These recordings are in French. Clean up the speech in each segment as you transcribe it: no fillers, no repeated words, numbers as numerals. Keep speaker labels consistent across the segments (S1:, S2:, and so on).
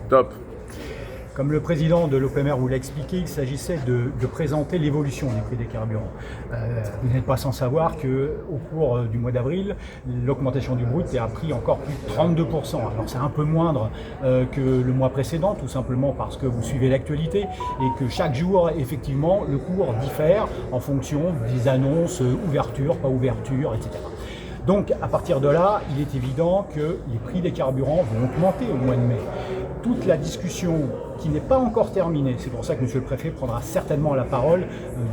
S1: Top.
S2: Comme le président de l'OPMR vous l'a expliqué, il s'agissait de présenter l'évolution des prix des carburants. Vous n'êtes pas sans savoir qu'au cours du mois d'avril, l'augmentation du brut a pris encore plus de 32%. Alors c'est un peu moindre que le mois précédent, tout simplement parce que vous suivez l'actualité et que chaque jour, effectivement, le cours diffère en fonction des annonces, ouverture, pas ouverture, etc. Donc à partir de là, il est évident que les prix des carburants vont augmenter au mois de mai. Toute la discussion qui n'est pas encore terminée, c'est pour ça que M. le Préfet prendra certainement la parole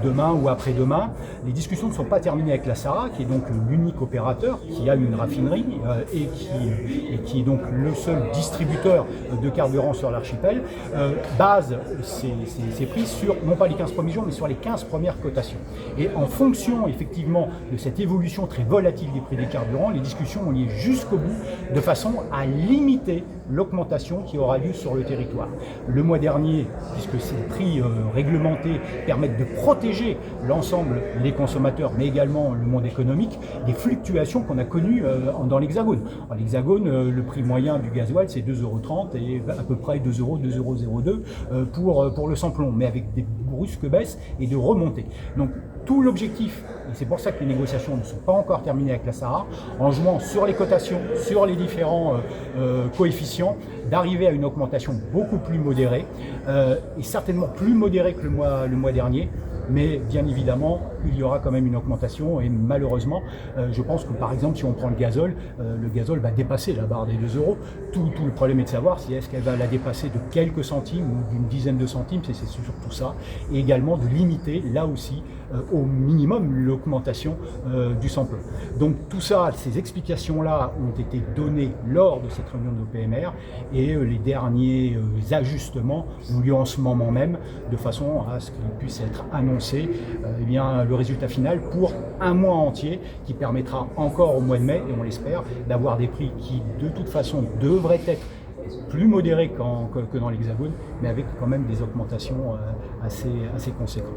S2: demain ou après-demain. Les discussions ne sont pas terminées avec la SARA, qui est donc l'unique opérateur qui a une raffinerie et qui est donc le seul distributeur de carburant sur l'archipel, base ses prix sur, non pas les 15 premiers jours, mais sur les 15 premières cotations. Et en fonction effectivement de cette évolution très volatile des prix des carburants, les discussions ont lieu jusqu'au bout, de façon à limiter l'augmentation qui aura lieu sur le territoire. Le mois dernier, puisque ces prix réglementés permettent de protéger l'ensemble des consommateurs, mais également le monde économique, des fluctuations qu'on a connues dans l'Hexagone. Dans l'Hexagone, le prix moyen du gasoil, c'est 2,30 € et à peu près 2,02 € pour le sans-plomb, mais avec des brusques baisses et de remontées. Donc tout l'objectif, et c'est pour ça que les négociations ne sont pas encore terminées avec la SARA, en jouant sur les cotations, sur les différents coefficients, d'arriver à une augmentation beaucoup plus modérée, et certainement plus modérée que le mois dernier, mais bien évidemment, il y aura quand même une augmentation et malheureusement, je pense que par exemple, si on prend le gazole va dépasser la barre des 2 €. Tout le problème est de savoir si est-ce qu'elle va la dépasser de quelques centimes ou d'une dizaine de centimes, c'est surtout ça, et également de limiter là aussi au minimum l'augmentation du samplon. Donc tout ça, ces explications-là ont été données lors de cette réunion de l'OPMR et les derniers ajustements ont lieu en ce moment même, de façon à ce qu'il puisse être annoncé eh bien, le résultat final pour un mois entier qui permettra encore au mois de mai, et on l'espère, d'avoir des prix qui de toute façon devraient être plus modérés que dans l'Hexagone, mais avec quand même des augmentations assez conséquentes.